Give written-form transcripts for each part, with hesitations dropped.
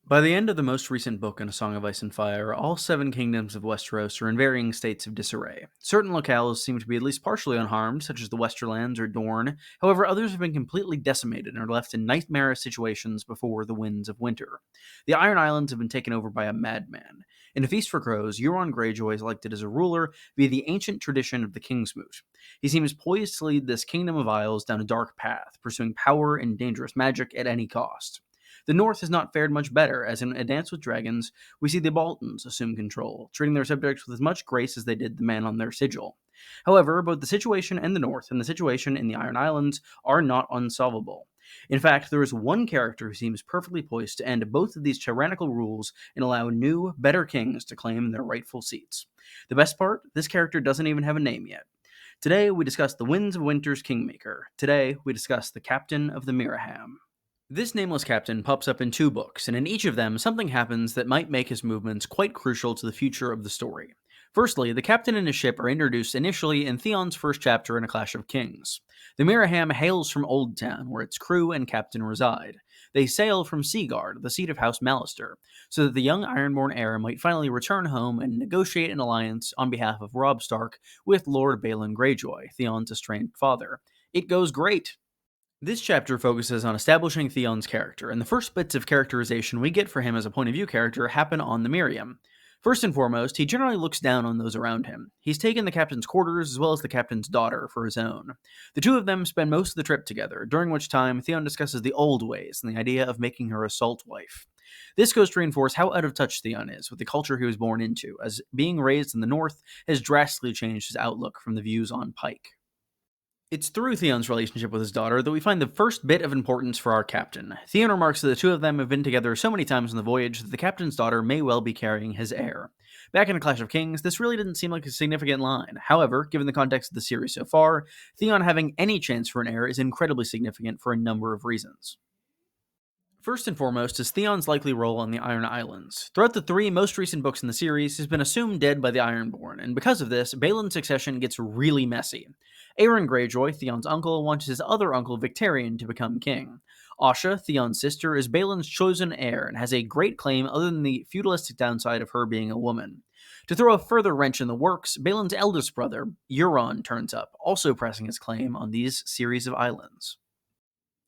By the end of the most recent book in A Song of Ice and Fire, all seven kingdoms of Westeros are in varying states of disarray. Certain locales seem to be at least partially unharmed, such as the Westerlands or Dorne. However, others have been completely decimated and are left in nightmarish situations before the winds of winter. The Iron Islands have been taken over by a madman. In A Feast for Crows, Euron Greyjoy is elected as a ruler via the ancient tradition of the Kingsmoot. He seems poised to lead this kingdom of isles down a dark path, pursuing power and dangerous magic at any cost. The North has not fared much better, as in A Dance with Dragons, we see the Boltons assume control, treating their subjects with as much grace as they did the man on their sigil. However, both the situation in the North and the situation in the Iron Islands are not unsolvable. In fact, there is one character who seems perfectly poised to end both of these tyrannical rules and allow new, better kings to claim their rightful seats. The best part, this character doesn't even have a name yet. Today, we discuss the Winds of Winter's Kingmaker. Today, we discuss the Captain of the Myraham. This nameless captain pops up in two books, and in each of them, something happens that might make his movements quite crucial to the future of the story. Firstly, the captain and his ship are introduced initially in Theon's first chapter in A Clash of Kings. The Myraham hails from Old Town, where its crew and captain reside. They sail from Seaguard, the seat of House Mallister, so that the young Ironborn heir might finally return home and negotiate an alliance on behalf of Robb Stark with Lord Balon Greyjoy, Theon's estranged father. It goes great! This chapter focuses on establishing Theon's character, and the first bits of characterization we get for him as a point of view character happen on the Miriam. First and foremost, he generally looks down on those around him. He's taken the captain's quarters as well as the captain's daughter for his own. The two of them spend most of the trip together, during which time Theon discusses the old ways and the idea of making her a salt wife. This goes to reinforce how out of touch Theon is with the culture he was born into, as being raised in the North has drastically changed his outlook from the views on Pike. It's through Theon's relationship with his daughter that we find the first bit of importance for our captain. Theon remarks that the two of them have been together so many times on the voyage that the captain's daughter may well be carrying his heir. Back in A Clash of Kings, this really didn't seem like a significant line. However, given the context of the series so far, Theon having any chance for an heir is incredibly significant for a number of reasons. First and foremost is Theon's likely role on the Iron Islands. Throughout the three most recent books in the series, he's been assumed dead by the Ironborn, and because of this, Balon's succession gets really messy. Aeron Greyjoy, Theon's uncle, wants his other uncle Victarion to become king. Asha, Theon's sister, is Balon's chosen heir and has a great claim other than the feudalistic downside of her being a woman. To throw a further wrench in the works, Balon's eldest brother, Euron, turns up, also pressing his claim on these series of islands.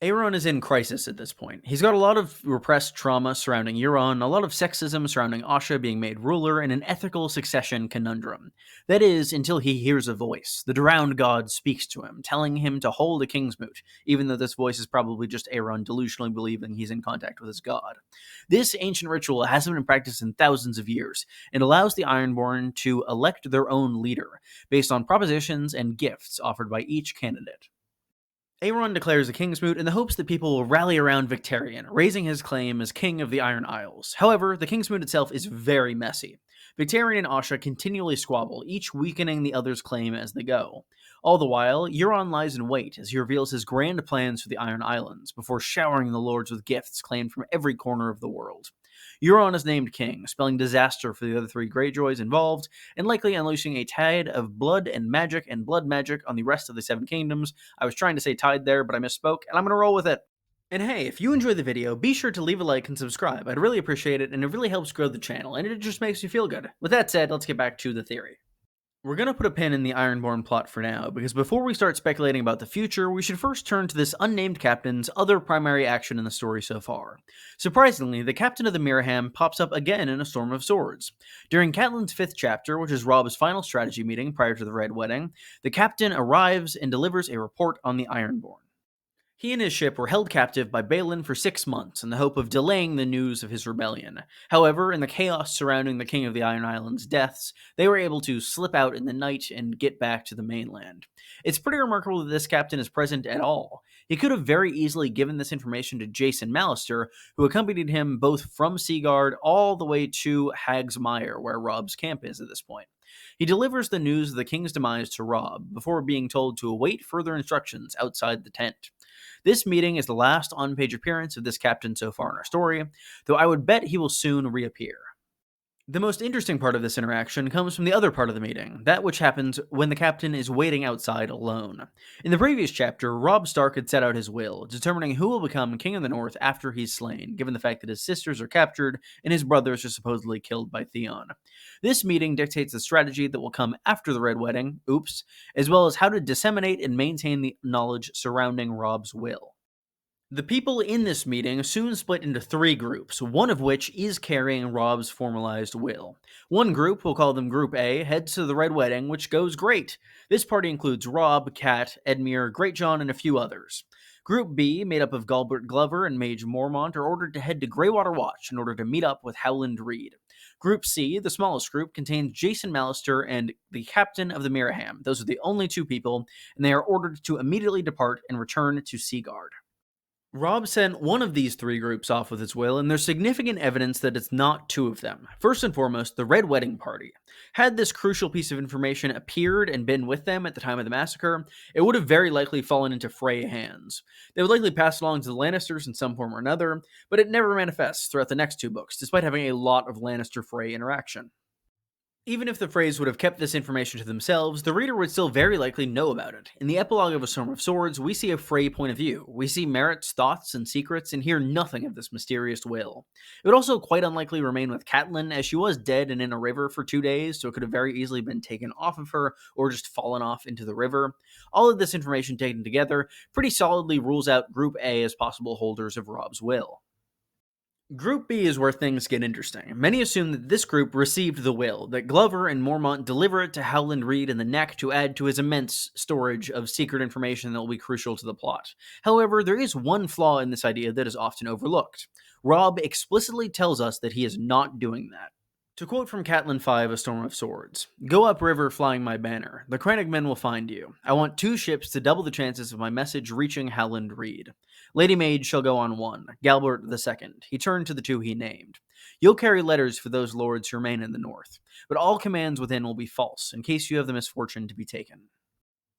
Euron is in crisis at this point. He's got a lot of repressed trauma surrounding Euron, a lot of sexism surrounding Asha being made ruler, and an ethical succession conundrum. That is, until he hears a voice. The drowned god speaks to him, telling him to hold a Kingsmoot, even though this voice is probably just Euron delusionally believing he's in contact with his god. This ancient ritual hasn't been practiced in thousands of years, and allows the Ironborn to elect their own leader, based on propositions and gifts offered by each candidate. Euron declares a Kingsmoot in the hopes that people will rally around Victarion, raising his claim as king of the Iron Isles. However, the Kingsmoot itself is very messy. Victarion and Asha continually squabble, each weakening the other's claim as they go. All the while, Euron lies in wait as he reveals his grand plans for the Iron Islands, before showering the lords with gifts claimed from every corner of the world. Euron is named king, spelling disaster for the other three Greyjoys involved, and likely unleashing a tide of blood magic on the rest of the Seven Kingdoms. I was trying to say tide there, but I misspoke, and I'm gonna roll with it. And hey, if you enjoyed the video, be sure to leave a like and subscribe. I'd really appreciate it, and it really helps grow the channel, and it just makes me feel good. With that said, let's get back to the theory. We're going to put a pin in the Ironborn plot for now, because before we start speculating about the future, we should first turn to this unnamed captain's other primary action in the story so far. Surprisingly, the captain of the Myraham pops up again in A Storm of Swords. During Catelyn's 5th chapter, which is Robb's final strategy meeting prior to the Red Wedding, the captain arrives and delivers a report on the Ironborn. He and his ship were held captive by Balon for 6 months in the hope of delaying the news of his rebellion. However, in the chaos surrounding the King of the Iron Islands' deaths, they were able to slip out in the night and get back to the mainland. It's pretty remarkable that this captain is present at all. He could have very easily given this information to Jason Mallister, who accompanied him both from Seaguard all the way to Hag's Mire, where Robb's camp is at this point. He delivers the news of the king's demise to Robb, before being told to await further instructions outside the tent. This meeting is the last on-page appearance of this captain so far in our story, though I would bet he will soon reappear. The most interesting part of this interaction comes from the other part of the meeting, that which happens when the captain is waiting outside alone. In the previous chapter, Robb Stark had set out his will, determining who will become King of the North after he's slain, given the fact that his sisters are captured and his brothers are supposedly killed by Theon. This meeting dictates the strategy that will come after the Red Wedding, as well as how to disseminate and maintain the knowledge surrounding Robb's will. The people in this meeting soon split into three groups, one of which is carrying Robb's formalized will. One group, we'll call them Group A, heads to the Red Wedding, which goes great. This party includes Robb, Cat, Edmure, Greatjon, and a few others. Group B, made up of Galbert Glover and Mage Mormont, are ordered to head to Greywater Watch in order to meet up with Howland Reed. Group C, the smallest group, contains Jason Mallister and the captain of the Myraham. Those are the only two people, and they are ordered to immediately depart and return to Seaguard. Robb sent one of these three groups off with his will, and there's significant evidence that it's not two of them. First and foremost, the Red Wedding Party. Had this crucial piece of information appeared and been with them at the time of the massacre, it would have very likely fallen into Frey hands. They would likely pass it along to the Lannisters in some form or another, but it never manifests throughout the next two books, despite having a lot of Lannister-Frey interaction. Even if the Freys would have kept this information to themselves, the reader would still very likely know about it. In the epilogue of A Storm of Swords, we see a Frey point of view. We see Merritt's thoughts and secrets and hear nothing of this mysterious will. It would also quite unlikely remain with Catelyn, as she was dead and in a river for 2 days, so it could have very easily been taken off of her or just fallen off into the river. All of this information taken together pretty solidly rules out Group A as possible holders of Robb's will. Group B is where things get interesting. Many assume that this group received the will, that Glover and Mormont deliver it to Howland Reed in the neck to add to his immense storage of secret information that will be crucial to the plot. However, there is one flaw in this idea that is often overlooked. Robb explicitly tells us that he is not doing that. To quote from Catelyn 5, A Storm of Swords, "Go up river flying my banner. The crannogmen will find you. I want 2 ships to double the chances of my message reaching Howland Reed. Lady Mage shall go on 1, Galbert the second." He turned to the 2 he named. "You'll carry letters for those lords who remain in the north, but all commands within will be false, in case you have the misfortune to be taken."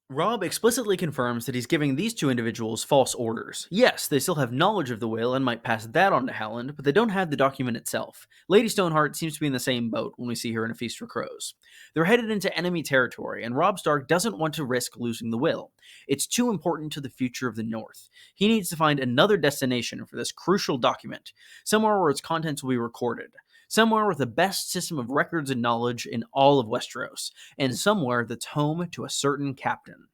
Robb explicitly confirms that he's giving these 2 individuals false orders. Yes, they still have knowledge of the will and might pass that on to Howland, but they don't have the document itself. Lady Stoneheart seems to be in the same boat when we see her in A Feast for Crows. They're headed into enemy territory, and Robb Stark doesn't want to risk losing the will. It's too important to the future of the North. He needs to find another destination for this crucial document, somewhere where its contents will be recorded. Somewhere with the best system of records and knowledge in all of Westeros, and somewhere that's home to a certain captain.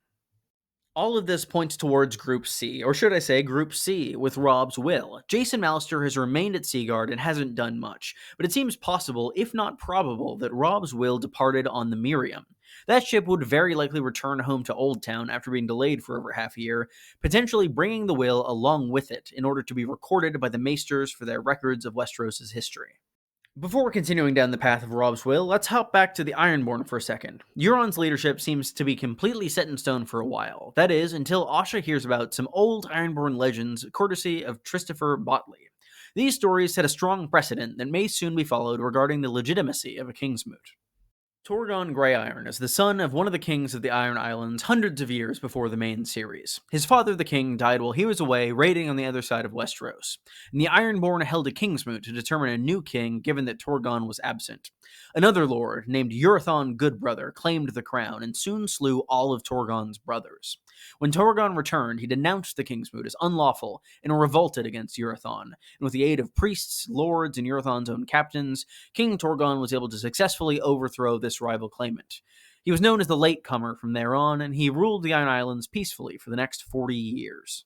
All of this points towards Group C, or should I say Group C, with Robb's will. Jason Mallister has remained at Seaguard and hasn't done much, but it seems possible, if not probable, that Robb's will departed on the Myraham. That ship would very likely return home to Old Town after being delayed for over half a year, potentially bringing the will along with it in order to be recorded by the Maesters for their records of Westeros' history. Before continuing down the path of Robb's will, let's hop back to the Ironborn for a second. Euron's leadership seems to be completely set in stone for a while. That is, until Asha hears about some old Ironborn legends courtesy of Christopher Botley. These stories set a strong precedent that may soon be followed regarding the legitimacy of a Kingsmoot. Torgon Grey-Iron is the son of one of the kings of the Iron Islands hundreds of years before the main series. His father, the king, died while he was away raiding on the other side of Westeros, and the Ironborn held a Kingsmoot to determine a new king given that Torgon was absent. Another lord, named Urathon Goodbrother, claimed the crown and soon slew all of Torgon's brothers. When Torgon returned, he denounced the Kingsmoot as unlawful and revolted against Urathon, and with the aid of priests, lords, and Urathon's own captains, King Torgon was able to successfully overthrow this rival claimant. He was known as the Latecomer from there on, and he ruled the Iron Islands peacefully for the next 40 years.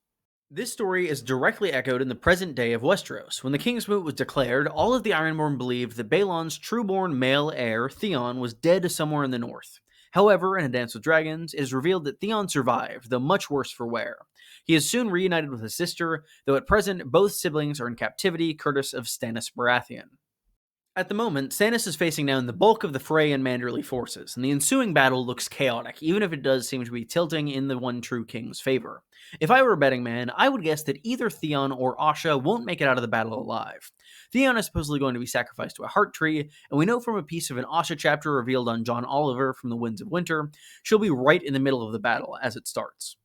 This story is directly echoed in the present day of Westeros. When the Kingsmoot was declared, all of the Ironborn believed that Balon's trueborn male heir, Theon, was dead somewhere in the north. However, in A Dance with Dragons, it is revealed that Theon survived, though much worse for wear. He is soon reunited with his sister, though at present both siblings are in captivity courtesy of Stannis Baratheon. At the moment, Stannis is facing down the bulk of the Frey and Manderley forces, and the ensuing battle looks chaotic, even if it does seem to be tilting in the one true king's favor. If I were a betting man, I would guess that either Theon or Asha won't make it out of the battle alive. Theon is supposedly going to be sacrificed to a heart tree, and we know from a piece of an Asha chapter revealed on John Oliver from the Winds of Winter, she'll be right in the middle of the battle as it starts.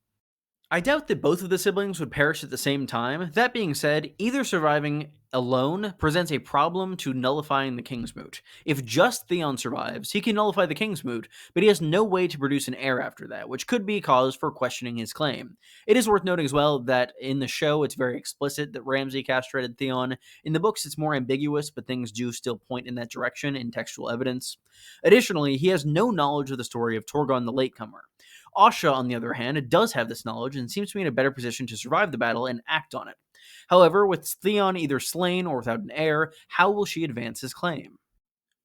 I doubt that both of the siblings would perish at the same time. That being said, either surviving alone presents a problem to nullifying the Kingsmoot. If just Theon survives, he can nullify the Kingsmoot, but he has no way to produce an heir after that, which could be cause for questioning his claim. It is worth noting as well that in the show it's very explicit that Ramsay castrated Theon. In the books it's more ambiguous, but things do still point in that direction in textual evidence. Additionally, he has no knowledge of the story of Torgon the Latecomer. Asha, on the other hand, does have this knowledge and seems to be in a better position to survive the battle and act on it. However, with Theon either slain or without an heir, how will she advance his claim?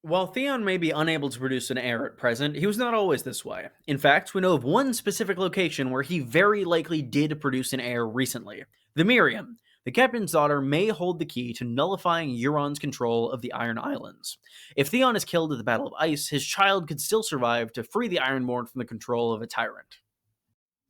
While Theon may be unable to produce an heir at present, he was not always this way. In fact, we know of one specific location where he very likely did produce an heir recently. The Myraham. The captain's daughter may hold the key to nullifying Euron's control of the Iron Islands. If Theon is killed at the Battle of Ice, his child could still survive to free the Ironborn from the control of a tyrant.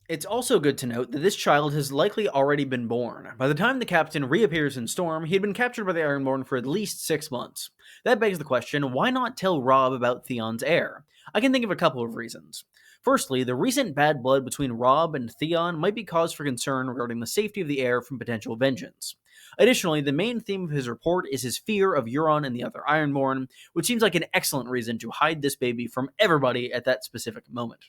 It's also good to note that this child has likely already been born. By the time the captain reappears in Storm, he had been captured by the Ironborn for at least 6 months. That begs the question, why not tell Robb about Theon's heir? I can think of a couple of reasons. Firstly, the recent bad blood between Robb and Theon might be cause for concern regarding the safety of the heir from potential vengeance. Additionally, the main theme of his report is his fear of Euron and the other Ironborn, which seems like an excellent reason to hide this baby from everybody at that specific moment.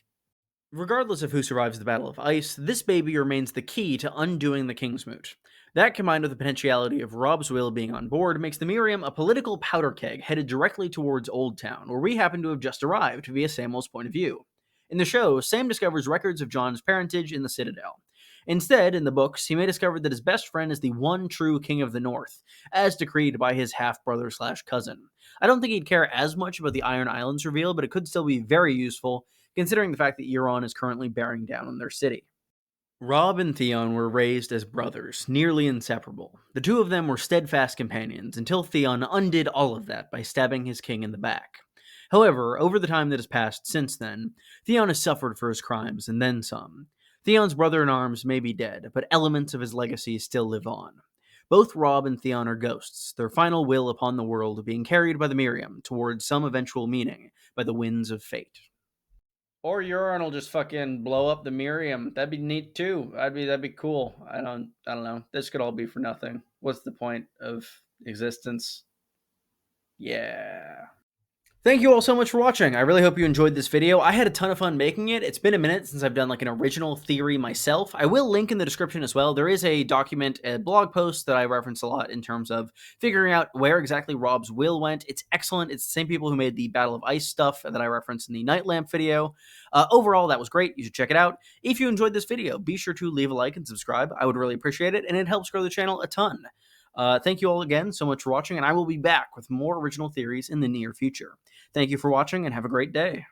Regardless of who survives the Battle of Ice, this baby remains the key to undoing the Kingsmoot. That, combined with the potentiality of Robb's will being on board, makes the Myraham a political powder keg headed directly towards Old Town, where we happen to have just arrived via Samwell's point of view. In the show, Sam discovers records of Jon's parentage in the Citadel. Instead, in the books, he may discover that his best friend is the one true King of the North, as decreed by his half-brother/cousin. I don't think he'd care as much about the Iron Islands reveal, but it could still be very useful, considering the fact that Euron is currently bearing down on their city. Robb and Theon were raised as brothers, nearly inseparable. The two of them were steadfast companions, until Theon undid all of that by stabbing his king in the back. However, over the time that has passed since then, Theon has suffered for his crimes, and then some. Theon's brother-in-arms may be dead, but elements of his legacy still live on. Both Robb and Theon are ghosts, their final will upon the world being carried by the Myraham towards some eventual meaning by the winds of fate. Or Euron will just fucking blow up the Myraham. That'd be neat too. That'd be cool. I don't know. This could all be for nothing. What's the point of existence? Yeah. Thank you all so much for watching. I really hope you enjoyed this video. I had a ton of fun making it. It's been a minute since I've done like an original theory myself. I will link in the description as well. There is a document, a blog post that I reference a lot in terms of figuring out where exactly Robb's will went. It's excellent. It's the same people who made the Battle of Ice stuff that I referenced in the Night Lamp video. Overall, that was great. You should check it out. If you enjoyed this video, be sure to leave a like and subscribe. I would really appreciate it, and it helps grow the channel a ton. Thank you all again so much for watching, and I will be back with more original theories in the near future. Thank you for watching, and have a great day.